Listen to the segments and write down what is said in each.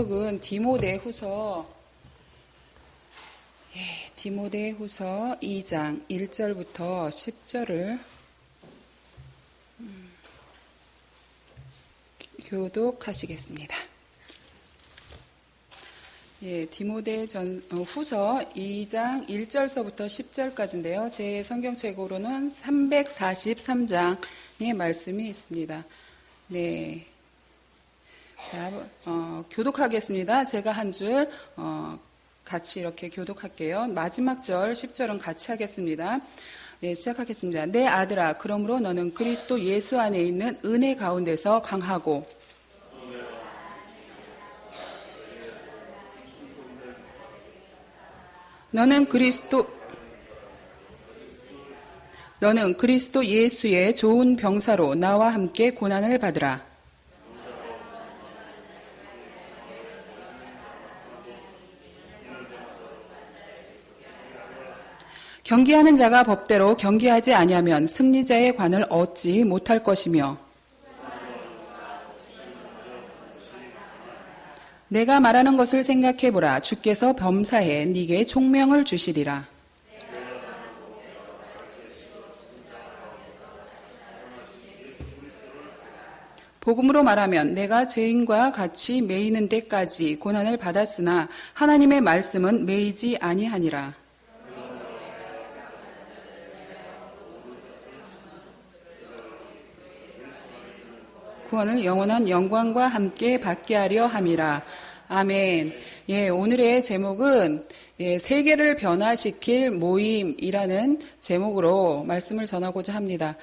은 디모데후서 2장 1절부터 10절을 교독하시겠습니다. 디모데후서 2장 1절서부터 10절까지인데요. 제 성경책으로는 343장의 말씀이 있습니다. 네. 자, 교독하겠습니다. 제가 한 줄 같이 이렇게 교독할게요. 마지막 절 10절은 같이 하겠습니다. 네, 시작하겠습니다. 내 아들아, 그러므로 너는 그리스도 예수 안에 있는 은혜 가운데서 강하고 너는 그리스도 예수의 좋은 병사로 나와 함께 고난을 받으라. 경기하는 자가 법대로 경기하지 아니하면 승리자의 관을 얻지 못할 것이며 내가 말하는 것을 생각해보라. 주께서 범사에 네게 총명을 주시리라. 복음으로 말하면 내가 죄인과 같이 매이는 데까지 고난을 받았으나 하나님의 말씀은 매이지 아니하니라. 구원을 영원한 영광과 함께 받게 하려 함이라. 아멘. 오늘의 제목은 세계를 변화시킬 모임이라는 제목으로 말씀을 전하고자 합니다.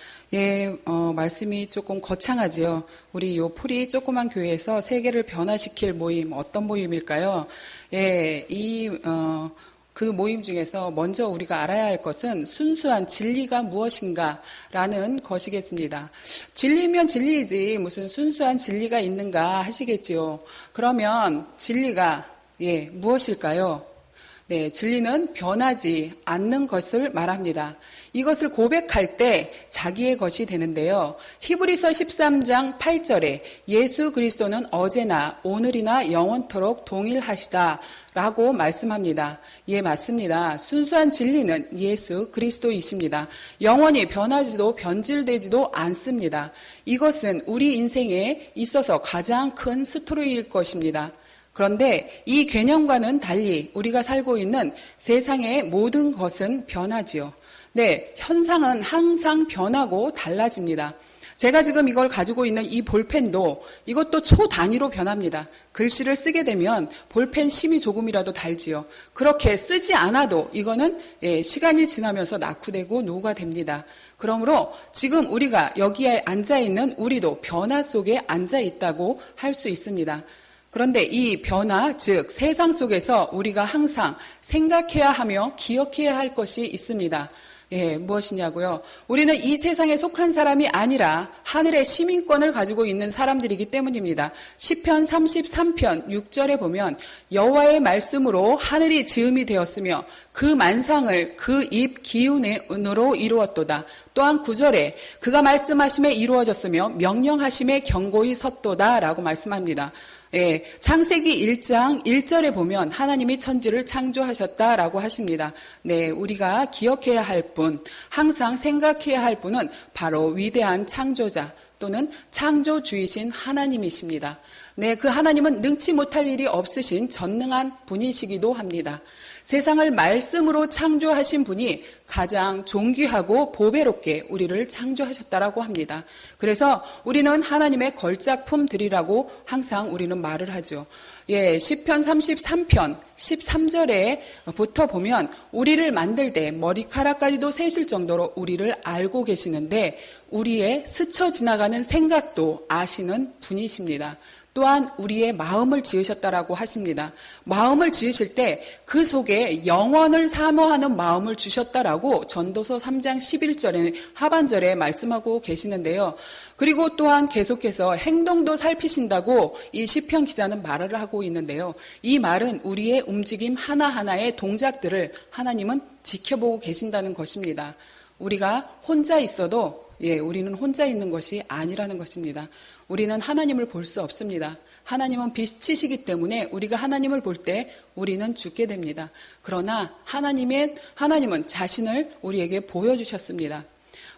말씀이 조금 거창하지요. 우리 요 풀이 조그만 교회에서 세계를 변화시킬 모임, 어떤 모임일까요? 그 모임 중에서 먼저 우리가 알아야 할 것은 순수한 진리가 무엇인가라는 것이겠습니다. 진리면 진리이지 무슨 순수한 진리가 있는가 하시겠지요. 그러면 진리가 무엇일까요? 네, 진리는 변하지 않는 것을 말합니다. 이것을 고백할 때 자기의 것이 되는데요. 히브리서 13장 8절에 예수 그리스도는 어제나 오늘이나 영원토록 동일하시다 라고 말씀합니다. 맞습니다. 순수한 진리는 예수 그리스도이십니다. 영원히 변하지도 변질되지도 않습니다. 이것은 우리 인생에 있어서 가장 큰 스토리일 것입니다. 그런데 이 개념과는 달리 우리가 살고 있는 세상의 모든 것은 변하지요. 네, 현상은 항상 변하고 달라집니다. 제가 지금 이걸 가지고 있는 이 볼펜도 이것도 초단위로 변합니다. 글씨를 쓰게 되면 볼펜 심이 조금이라도 달지요. 그렇게 쓰지 않아도 이거는 시간이 지나면서 낙후되고 노후가 됩니다. 그러므로 지금 우리가 여기에 앉아있는 우리도 변화 속에 앉아있다고 할 수 있습니다. 그런데 이 변화, 즉 세상 속에서 우리가 항상 생각해야 하며 기억해야 할 것이 있습니다. 무엇이냐고요? 우리는 이 세상에 속한 사람이 아니라 하늘의 시민권을 가지고 있는 사람들이기 때문입니다. 시편 33편 6절에 보면 여호와의 말씀으로 하늘이 지음이 되었으며 그 만상을 그 입 기운으로 이루었도다. 또한 9절에 그가 말씀하심에 이루어졌으며 명령하심에 경고히 섰도다 라고 말씀합니다. 창세기 1장 1절에 보면 하나님이 천지를 창조하셨다라고 하십니다. 우리가 기억해야 할 분, 항상 생각해야 할 분은 바로 위대한 창조자 또는 창조주이신 하나님이십니다. 그 하나님은 능치 못할 일이 없으신 전능한 분이시기도 합니다. 세상을 말씀으로 창조하신 분이 가장 존귀하고 보배롭게 우리를 창조하셨다라고 합니다. 그래서 우리는 하나님의 걸작품들이라고 항상 우리는 말을 하죠. 시편 33편 13절에부터 보면 우리를 만들 때 머리카락까지도 세실 정도로 우리를 알고 계시는데 우리의 스쳐 지나가는 생각도 아시는 분이십니다. 또한 우리의 마음을 지으셨다라고 하십니다. 마음을 지으실 때 그 속에 영원을 사모하는 마음을 주셨다라고 전도서 3장 11절에 하반절에 말씀하고 계시는데요. 그리고 또한 계속해서 행동도 살피신다고 이 시편 기자는 말을 하고 있는데요. 이 말은 우리의 움직임 하나하나의 동작들을 하나님은 지켜보고 계신다는 것입니다. 우리가 혼자 있어도 우리는 혼자 있는 것이 아니라는 것입니다. 우리는 하나님을 볼 수 없습니다. 하나님은 빛이시기 때문에 우리가 하나님을 볼 때 우리는 죽게 됩니다. 그러나 하나님은 자신을 우리에게 보여주셨습니다.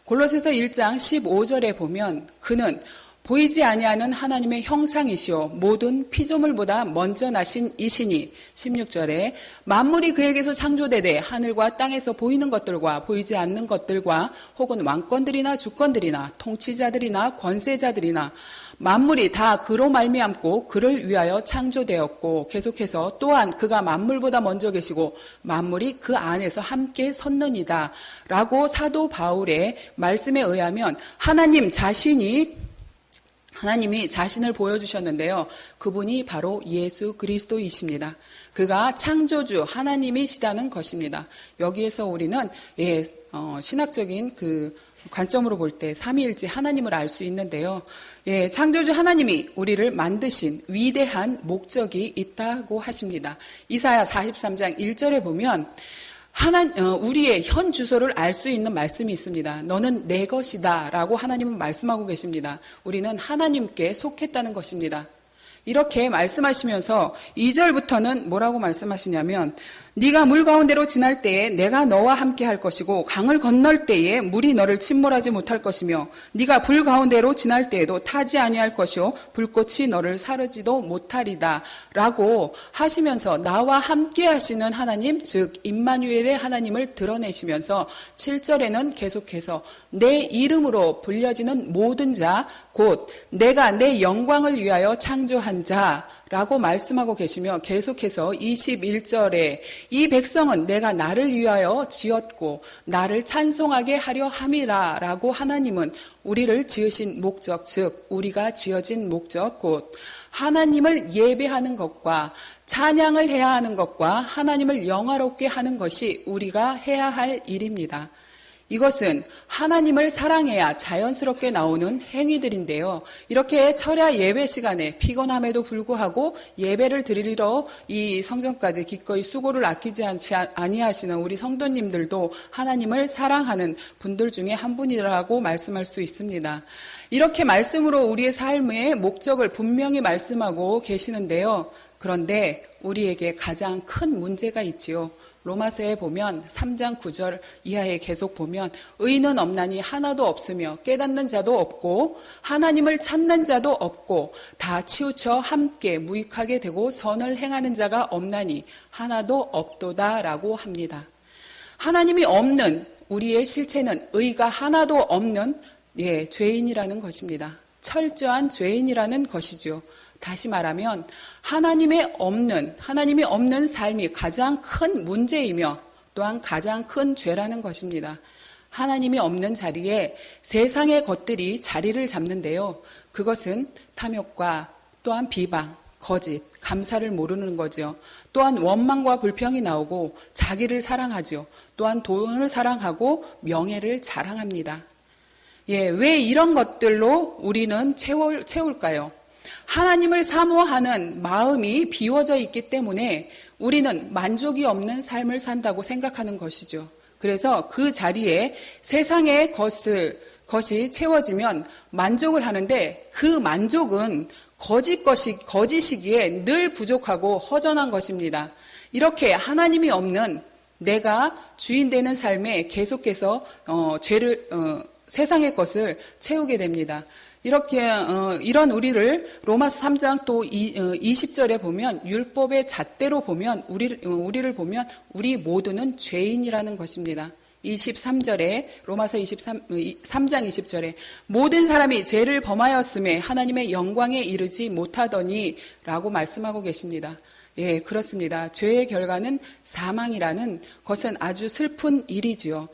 골로새서 1장 15절에 보면 그는 보이지 아니하는 하나님의 형상이시오 모든 피조물보다 먼저 나신 이시니 16절에 만물이 그에게서 창조되되 하늘과 땅에서 보이는 것들과 보이지 않는 것들과 혹은 왕권들이나 주권들이나 통치자들이나 권세자들이나 만물이 다 그로 말미암고 그를 위하여 창조되었고 계속해서 또한 그가 만물보다 먼저 계시고 만물이 그 안에서 함께 섰느니라 라고 사도 바울의 말씀에 의하면 하나님이 자신을 보여주셨는데요. 그분이 바로 예수 그리스도이십니다. 그가 창조주 하나님이시다는 것입니다. 여기에서 우리는 신학적인 그 관점으로 볼 때 삼위일체 하나님을 알 수 있는데요. 창조주 하나님이 우리를 만드신 위대한 목적이 있다고 하십니다. 이사야 43장 1절에 보면 우리의 현 주소를 알 수 있는 말씀이 있습니다. 너는 내 것이다 라고 하나님은 말씀하고 계십니다. 우리는 하나님께 속했다는 것입니다. 이렇게 말씀하시면서 2절부터는 뭐라고 말씀하시냐면 네가 물 가운데로 지날 때에 내가 너와 함께 할 것이고 강을 건널 때에 물이 너를 침몰하지 못할 것이며 네가 불 가운데로 지날 때에도 타지 아니할 것이요 불꽃이 너를 사르지도 못하리다 라고 하시면서 나와 함께 하시는 하나님 즉 임마누엘의 하나님을 드러내시면서 7절에는 계속해서 내 이름으로 불려지는 모든 자 곧 내가 내 영광을 위하여 창조한 자 라고 말씀하고 계시며 계속해서 21절에 이 백성은 내가 나를 위하여 지었고 나를 찬송하게 하려 함이라 라고 하나님은 우리를 지으신 목적 즉 우리가 지어진 목적 곧 하나님을 예배하는 것과 찬양을 해야 하는 것과 하나님을 영화롭게 하는 것이 우리가 해야 할 일입니다. 이것은 하나님을 사랑해야 자연스럽게 나오는 행위들인데요. 이렇게 철야 예배 시간에 피곤함에도 불구하고 예배를 드리러 이 성전까지 기꺼이 수고를 아끼지 아니하시는 우리 성도님들도 하나님을 사랑하는 분들 중에 한 분이라고 말씀할 수 있습니다. 이렇게 말씀으로 우리의 삶의 목적을 분명히 말씀하고 계시는데요. 그런데 우리에게 가장 큰 문제가 있지요. 로마서에 보면 3장 9절 이하에 계속 보면 의는 없나니 하나도 없으며 깨닫는 자도 없고 하나님을 찾는 자도 없고 다 치우쳐 함께 무익하게 되고 선을 행하는 자가 없나니 하나도 없도다라고 합니다. 하나님이 없는 우리의 실체는 의가 하나도 없는 죄인이라는 것입니다. 철저한 죄인이라는 것이죠. 다시 말하면 하나님이 없는 삶이 가장 큰 문제이며 또한 가장 큰 죄라는 것입니다. 하나님이 없는 자리에 세상의 것들이 자리를 잡는데요. 그것은 탐욕과 또한 비방, 거짓, 감사를 모르는 거죠. 또한 원망과 불평이 나오고 자기를 사랑하죠. 또한 돈을 사랑하고 명예를 자랑합니다. 왜 이런 것들로 우리는 채울까요? 하나님을 사모하는 마음이 비워져 있기 때문에 우리는 만족이 없는 삶을 산다고 생각하는 것이죠. 그래서 그 자리에 세상의 것이 채워지면 만족을 하는데 그 만족은 거짓이기에 늘 부족하고 허전한 것입니다. 이렇게 하나님이 없는 내가 주인 되는 삶에 계속해서 세상의 것을 채우게 됩니다. 이런 우리를 로마서 3장 또 20절에 보면 율법의 잣대로 보면 우리를 보면 우리 모두는 죄인이라는 것입니다. 23절에 로마서 3장 20절에 모든 사람이 죄를 범하였음에 하나님의 영광에 이르지 못하더니 라고 말씀하고 계십니다. 그렇습니다. 죄의 결과는 사망이라는 것은 아주 슬픈 일이지요.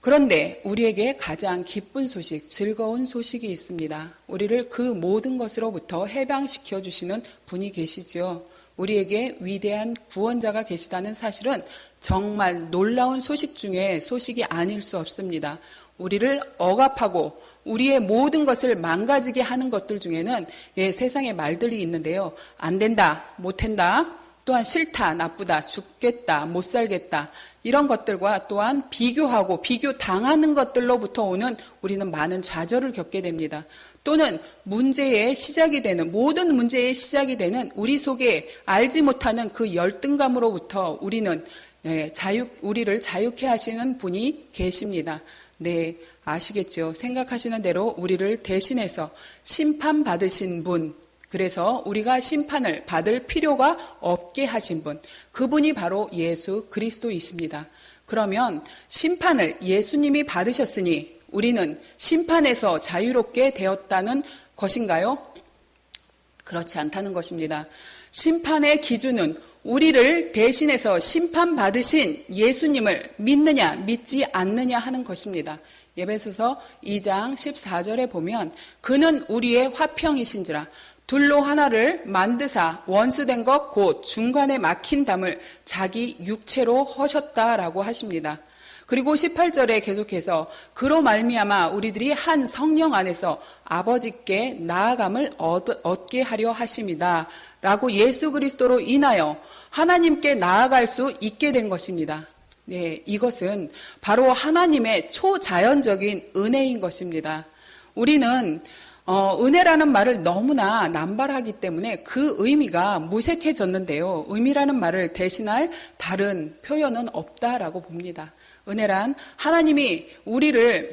그런데 우리에게 가장 기쁜 소식, 즐거운 소식이 있습니다. 우리를 그 모든 것으로부터 해방시켜 주시는 분이 계시죠. 우리에게 위대한 구원자가 계시다는 사실은 정말 놀라운 소식 중에 소식이 아닐 수 없습니다. 우리를 억압하고 우리의 모든 것을 망가지게 하는 것들 중에는 세상의 말들이 있는데요. 안 된다, 못 한다, 또한 싫다, 나쁘다, 죽겠다, 못 살겠다 이런 것들과 또한 비교하고 비교당하는 것들로부터 오는 우리는 많은 좌절을 겪게 됩니다. 또는 문제의 시작이 되는 모든 문제의 시작이 되는 우리 속에 알지 못하는 그 열등감으로부터 우리는 우리를 자유케 하시는 분이 계십니다. 네, 아시겠죠? 생각하시는 대로 우리를 대신해서 심판받으신 분, 그래서 우리가 심판을 받을 필요가 없게 하신 분, 그분이 바로 예수 그리스도이십니다. 그러면 심판을 예수님이 받으셨으니 우리는 심판에서 자유롭게 되었다는 것인가요? 그렇지 않다는 것입니다. 심판의 기준은 우리를 대신해서 심판받으신 예수님을 믿느냐 믿지 않느냐 하는 것입니다. 에베소서 2장 14절에 보면 그는 우리의 화평이신지라 둘로 하나를 만드사 원수된 것 곧 중간에 막힌 담을 자기 육체로 허셨다라고 하십니다. 그리고 18절에 계속해서 그로 말미암아 우리들이 한 성령 안에서 아버지께 나아감을 얻게 하려 하심이다 라고 예수 그리스도로 인하여 하나님께 나아갈 수 있게 된 것입니다. 네, 이것은 바로 하나님의 초자연적인 은혜인 것입니다. 우리는 은혜라는 말을 너무나 남발하기 때문에 그 의미가 무색해졌는데요. 의미라는 말을 대신할 다른 표현은 없다라고 봅니다. 은혜란 하나님이 우리에게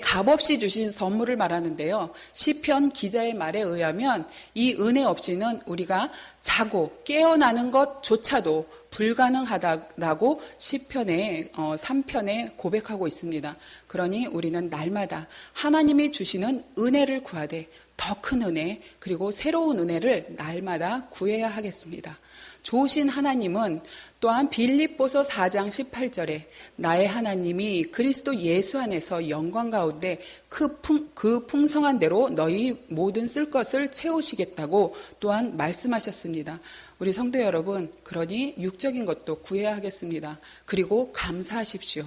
값없이 주신 선물을 말하는데요. 시편 기자의 말에 의하면 이 은혜 없이는 우리가 자고 깨어나는 것조차도 불가능하다라고 시편의 3편에 고백하고 있습니다. 그러니 우리는 날마다 하나님이 주시는 은혜를 구하되 더 큰 은혜 그리고 새로운 은혜를 날마다 구해야 하겠습니다. 좋으신 하나님은 또한 빌립보서 4장 18절에 나의 하나님이 그리스도 예수 안에서 영광 가운데 그 풍성한 대로 너희 모든 쓸 것을 채우시겠다고 또한 말씀하셨습니다. 우리 성도 여러분, 그러니 육적인 것도 구해야 하겠습니다. 그리고 감사하십시오.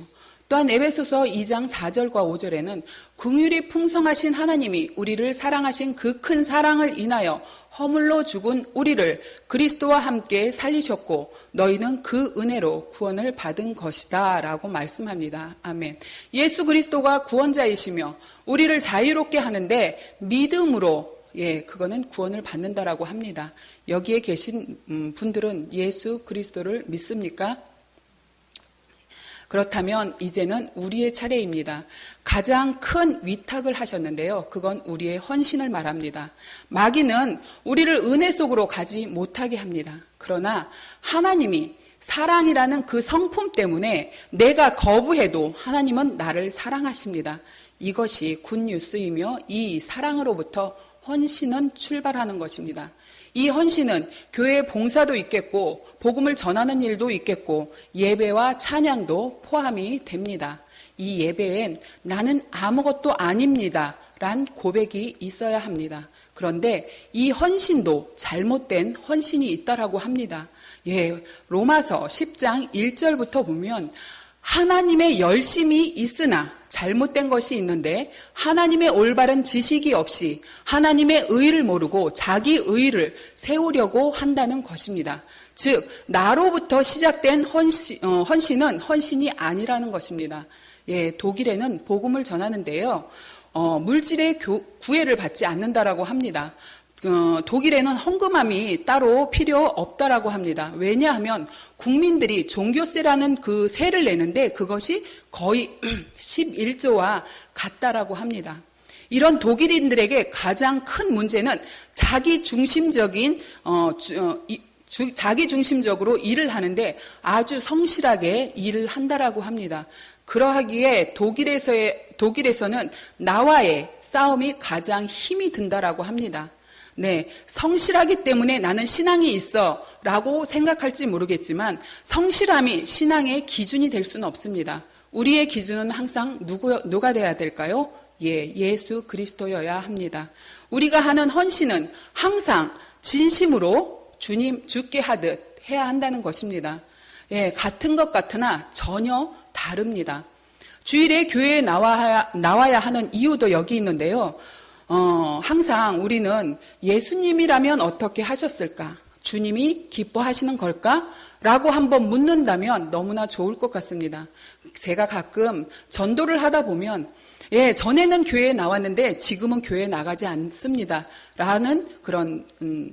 또한 에베소서 2장 4절과 5절에는 긍휼이 풍성하신 하나님이 우리를 사랑하신 그 큰 사랑을 인하여 허물로 죽은 우리를 그리스도와 함께 살리셨고 너희는 그 은혜로 구원을 받은 것이다 라고 말씀합니다. 아멘. 예수 그리스도가 구원자이시며 우리를 자유롭게 하는데 믿음으로 그거는 구원을 받는다라고 합니다. 여기에 계신 분들은 예수 그리스도를 믿습니까? 그렇다면 이제는 우리의 차례입니다. 가장 큰 위탁을 하셨는데요. 그건 우리의 헌신을 말합니다. 마귀는 우리를 은혜 속으로 가지 못하게 합니다. 그러나 하나님이 사랑이라는 그 성품 때문에 내가 거부해도 하나님은 나를 사랑하십니다. 이것이 굿뉴스이며 이 사랑으로부터 헌신은 출발하는 것입니다. 이 헌신은 교회 봉사도 있겠고 복음을 전하는 일도 있겠고 예배와 찬양도 포함이 됩니다. 이 예배엔 나는 아무것도 아닙니다 란 고백이 있어야 합니다. 그런데 이 헌신도 잘못된 헌신이 있다라고 합니다. 로마서 10장 1절부터 보면 하나님의 열심이 있으나 잘못된 것이 있는데 하나님의 올바른 지식이 없이 하나님의 의를 모르고 자기 의를 세우려고 한다는 것입니다. 즉 나로부터 시작된 헌신은 헌신이 아니라는 것입니다. 독일에는 복음을 전하는데요. 물질의 구애를 받지 않는다라고 합니다. 독일에는 헌금함이 따로 필요 없다라고 합니다. 왜냐하면 국민들이 종교세라는 그 세를 내는데 그것이 거의 11조와 같다라고 합니다. 이런 독일인들에게 가장 큰 문제는 자기 중심적으로 일을 하는데 아주 성실하게 일을 한다라고 합니다. 그러하기에 독일에서는 나와의 싸움이 가장 힘이 든다라고 합니다. 성실하기 때문에 나는 신앙이 있어 라고 생각할지 모르겠지만 성실함이 신앙의 기준이 될 수는 없습니다. 우리의 기준은 항상 누가 돼야 될까요? 예수 그리스도여야 합니다. 우리가 하는 헌신은 항상 진심으로 주께 하듯 해야 한다는 것입니다. 같은 것 같으나 전혀 다릅니다. 주일에 교회에 나와야 하는 이유도 여기 있는데요. 항상 우리는 예수님이라면 어떻게 하셨을까? 주님이 기뻐하시는 걸까? 라고 한번 묻는다면 너무나 좋을 것 같습니다. 제가 가끔 전도를 하다 보면 전에는 교회에 나왔는데 지금은 교회에 나가지 않습니다. 라는 그런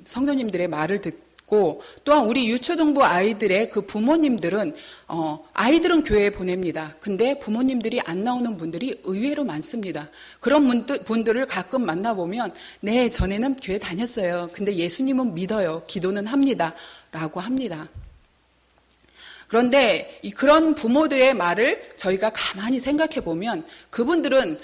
성도님들의 말을 듣고, 또한 우리 유초등부 아이들의 그 부모님들은 아이들은 교회에 보냅니다. 근데 부모님들이 안 나오는 분들이 의외로 많습니다. 그런 분들을 가끔 만나보면 전에는 교회 다녔어요. 근데 예수님은 믿어요. 기도는 합니다. 라고 합니다. 그런데 그런 부모들의 말을 저희가 가만히 생각해 보면 그분들은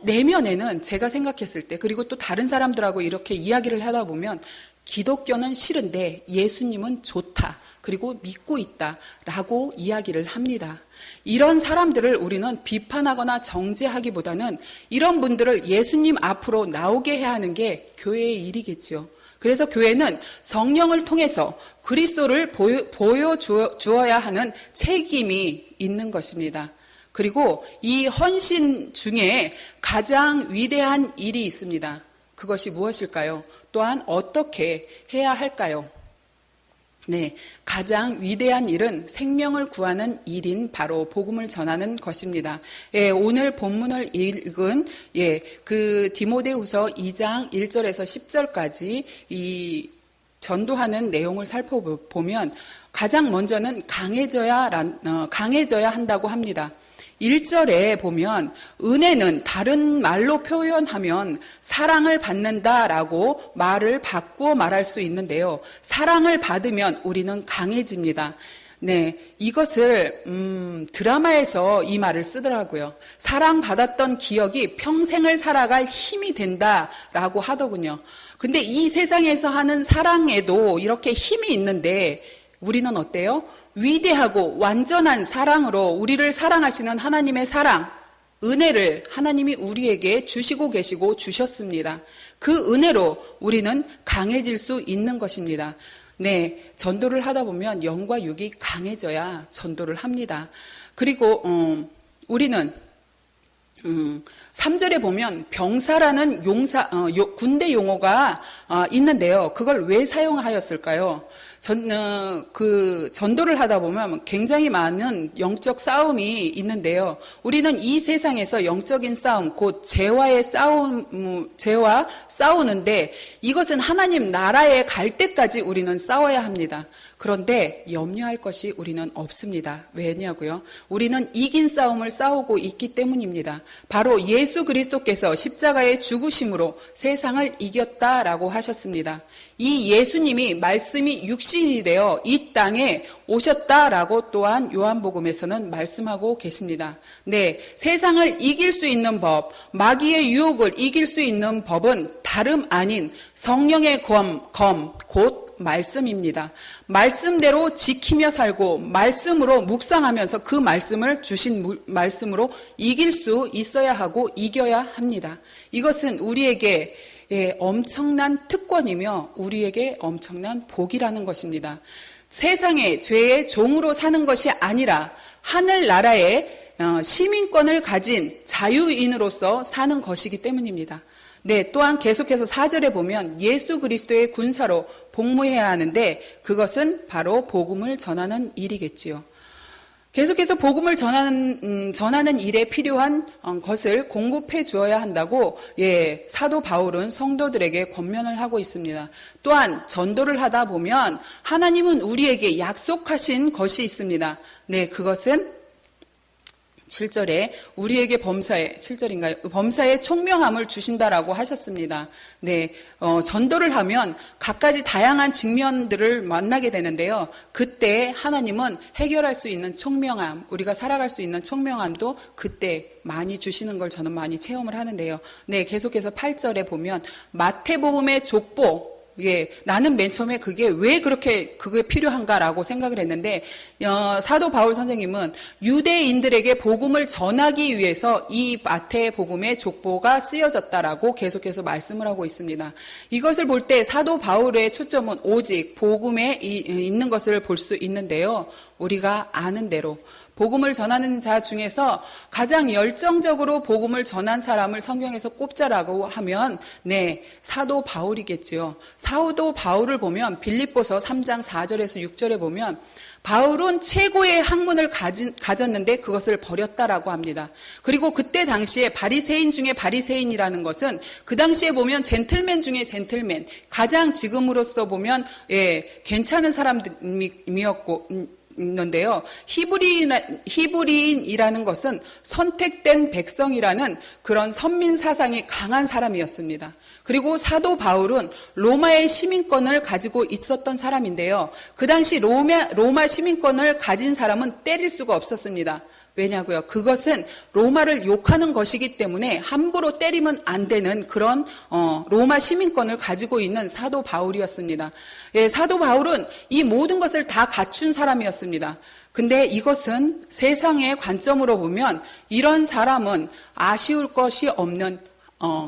내면에는 제가 생각했을 때, 그리고 또 다른 사람들하고 이렇게 이야기를 하다 보면 기독교는 싫은데 예수님은 좋다, 그리고 믿고 있다라고 이야기를 합니다. 이런 사람들을 우리는 비판하거나 정죄하기보다는 이런 분들을 예수님 앞으로 나오게 해야 하는 게 교회의 일이겠죠. 그래서 교회는 성령을 통해서 그리스도를 보여주어야 하는 책임이 있는 것입니다. 그리고 이 헌신 중에 가장 위대한 일이 있습니다. 그것이 무엇일까요? 또한 어떻게 해야 할까요? 가장 위대한 일은 생명을 구하는 일인 바로 복음을 전하는 것입니다. 오늘 본문을 읽은 그 디모데후서 2장 1절에서 10절까지 이 전도하는 내용을 살펴보면 가장 먼저는 강해져야 한다고 합니다. 1절에 보면 은혜는 다른 말로 표현하면 사랑을 받는다라고 말을 바꾸어 말할 수 있는데요. 사랑을 받으면 우리는 강해집니다. 이것을 드라마에서 이 말을 쓰더라고요. 사랑받았던 기억이 평생을 살아갈 힘이 된다라고 하더군요. 근데 이 세상에서 하는 사랑에도 이렇게 힘이 있는데 우리는 어때요? 위대하고 완전한 사랑으로 우리를 사랑하시는 하나님의 사랑, 은혜를 하나님이 우리에게 주시고 계시고 주셨습니다. 그 은혜로 우리는 강해질 수 있는 것입니다. 전도를 하다 보면 영과 육이 강해져야 전도를 합니다. 그리고 우리는 3절에 보면 병사라는 군대 용어가 있는데요. 그걸 왜 사용하였을까요? 전도를 하다 보면 굉장히 많은 영적 싸움이 있는데요. 우리는 이 세상에서 영적인 싸움, 곧 죄와 싸우는데 이것은 하나님 나라에 갈 때까지 우리는 싸워야 합니다. 그런데 염려할 것이 우리는 없습니다. 왜냐고요? 우리는 이긴 싸움을 싸우고 있기 때문입니다. 바로 예수 그리스도께서 십자가의 죽으심으로 세상을 이겼다라고 하셨습니다. 이 예수님이 말씀이 육신이 되어 이 땅에 오셨다라고 또한 요한복음에서는 말씀하고 계십니다. 세상을 이길 수 있는 법, 마귀의 유혹을 이길 수 있는 법은 다름 아닌 성령의 곧 말씀입니다. 말씀대로 지키며 살고 말씀으로 묵상하면서 그 말씀을 주신 말씀으로 이길 수 있어야 하고 이겨야 합니다. 이것은 우리에게 엄청난 특권이며 우리에게 엄청난 복이라는 것입니다. 세상의 죄의 종으로 사는 것이 아니라 하늘나라의 시민권을 가진 자유인으로서 사는 것이기 때문입니다. 또한 계속해서 4절에 보면 예수 그리스도의 군사로 복무해야 하는데 그것은 바로 복음을 전하는 일이겠지요. 계속해서 복음을 전하는 일에 필요한 것을 공급해 주어야 한다고 사도 바울은 성도들에게 권면을 하고 있습니다. 또한 전도를 하다 보면 하나님은 우리에게 약속하신 것이 있습니다. 그것은 7절에 우리에게 범사의 총명함을 주신다라고 하셨습니다. 전도를 하면 갖가지 다양한 직면들을 만나게 되는데요. 그때 하나님은 해결할 수 있는 총명함, 우리가 살아갈 수 있는 총명함도 그때 많이 주시는 걸 저는 많이 체험을 하는데요. 계속해서 8절에 보면 마태복음의 족보, 나는 맨 처음에 그게 필요한가라고 생각을 했는데, 사도 바울 선생님은 유대인들에게 복음을 전하기 위해서 이 마태복음의 족보가 쓰여졌다라고 계속해서 말씀을 하고 있습니다. 이것을 볼 때 사도 바울의 초점은 오직 복음에 있는 것을 볼 수 있는데요. 우리가 아는 대로 복음을 전하는 자 중에서 가장 열정적으로 복음을 전한 사람을 성경에서 꼽자라고 하면 사도 바울이겠지요. 사도 바울을 보면 빌립보서 3장 4절에서 6절에 보면 바울은 최고의 학문을 가졌는데 그것을 버렸다라고 합니다. 그리고 그때 당시에 바리새인 중에 바리새인이라는 것은 그 당시에 보면 젠틀맨 중에 젠틀맨, 가장 지금으로서 보면 괜찮은 사람이었고 있는데요. 히브리인이라는 것은 선택된 백성이라는 그런 선민 사상이 강한 사람이었습니다. 그리고 사도 바울은 로마의 시민권을 가지고 있었던 사람인데요. 그 당시 로마 시민권을 가진 사람은 때릴 수가 없었습니다. 왜냐고요? 그것은 로마를 욕하는 것이기 때문에 함부로 때리면 안 되는 그런 로마 시민권을 가지고 있는 사도 바울이었습니다. 사도 바울은 이 모든 것을 다 갖춘 사람이었습니다. 근데 이것은 세상의 관점으로 보면 이런 사람은 아쉬울 것이 없는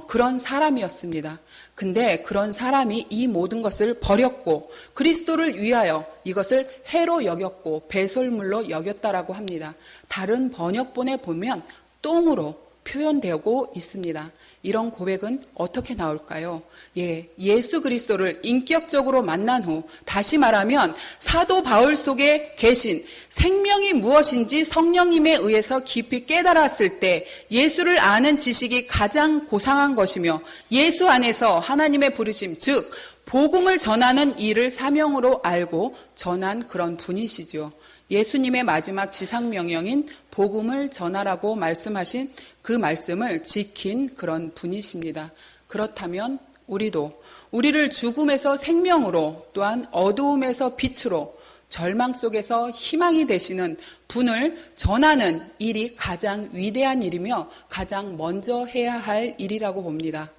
그런 사람이었습니다. 근데 그런 사람이 이 모든 것을 버렸고 그리스도를 위하여 이것을 해로 여겼고 배설물로 여겼다라고 합니다. 다른 번역본에 보면 똥으로 표현되고 있습니다. 이런 고백은 어떻게 나올까요? 예수 그리스도를 인격적으로 만난 후, 다시 말하면 사도 바울 속에 계신 생명이 무엇인지 성령님에 의해서 깊이 깨달았을 때 예수를 아는 지식이 가장 고상한 것이며 예수 안에서 하나님의 부르심, 즉 복음을 전하는 일을 사명으로 알고 전한 그런 분이시죠. 예수님의 마지막 지상명령인 복음을 전하라고 말씀하신 그 말씀을 지킨 그런 분이십니다. 그렇다면 우리를 죽음에서 생명으로, 또한 어두움에서 빛으로, 절망 속에서 희망이 되시는 분을 전하는 일이 가장 위대한 일이며 가장 먼저 해야 할 일이라고 봅니다.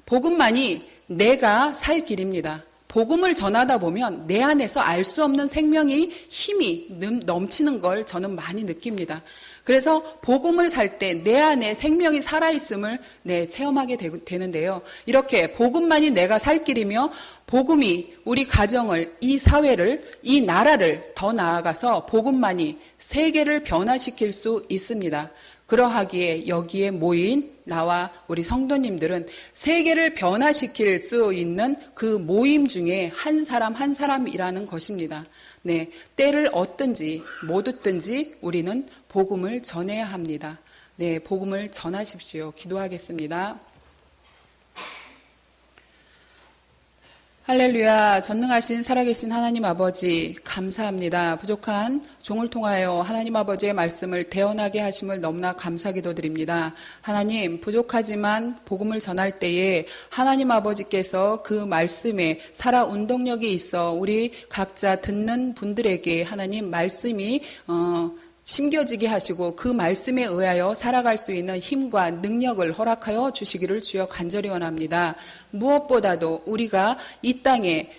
복음만이 내가 살 길입니다. 복음을 전하다 보면 내 안에서 알 수 없는 생명이 힘이 넘치는 걸 저는 많이 느낍니다. 그래서 복음을 살 때 내 안에 생명이 살아있음을 체험하게 되는데요. 이렇게 복음만이 내가 살 길이며 복음이 우리 가정을, 이 사회를, 이 나라를 더 나아가서 복음만이 세계를 변화시킬 수 있습니다. 그러하기에 여기에 모인 나와 우리 성도님들은 세계를 변화시킬 수 있는 그 모임 중에 한 사람 한 사람이라는 것입니다. 때를 얻든지 못 얻든지 우리는 복음을 전해야 합니다. 복음을 전하십시오. 기도하겠습니다. 할렐루야. 전능하신 살아계신 하나님 아버지 감사합니다. 부족한 종을 통하여 하나님 아버지의 말씀을 대언하게 하심을 너무나 감사기도드립니다. 하나님, 부족하지만 복음을 전할 때에 하나님 아버지께서 그 말씀에 살아 운동력이 있어 우리 각자 듣는 분들에게 하나님 말씀이 심겨지게 하시고 그 말씀에 의하여 살아갈 수 있는 힘과 능력을 허락하여 주시기를 주여 간절히 원합니다. 무엇보다도 우리가 이 땅에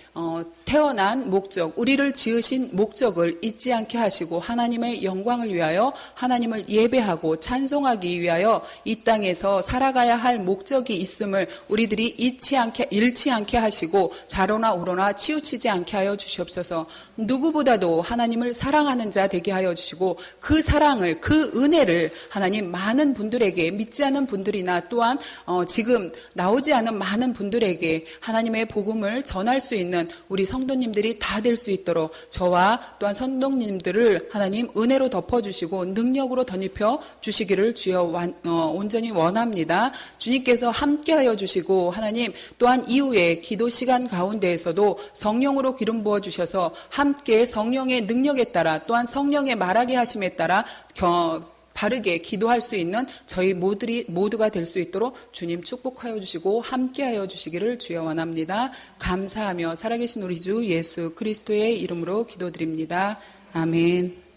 태어난 목적, 우리를 지으신 목적을 잊지 않게 하시고 하나님의 영광을 위하여 하나님을 예배하고 찬송하기 위하여 이 땅에서 살아가야 할 목적이 있음을 우리들이 잃지 않게 하시고 좌로나 우로나 치우치지 않게 하여 주시옵소서. 누구보다도 하나님을 사랑하는 자 되게 하여 주시고 그 사랑을, 그 은혜를 하나님 많은 분들에게, 믿지 않는 분들이나 또한 지금 나오지 않은 많은 분들에게 하나님의 복음을 전할 수 있는 우리 성도님들이 다 될 수 있도록 저와 또한 성도님들을 하나님 은혜로 덮어주시고 능력으로 덧입혀 주시기를 주여 온전히 원합니다. 주님께서 함께하여 주시고 하나님 또한 이후에 기도 시간 가운데에서도 성령으로 기름 부어주셔서 함께 성령의 능력에 따라 또한 성령의 말하게 하심에 따라 바르게 기도할 수 있는 저희 모두가 될 수 있도록 주님 축복하여 주시고 함께하여 주시기를 주여 원합니다. 감사하며 살아계신 우리 주 예수 그리스도의 이름으로 기도드립니다. 아멘.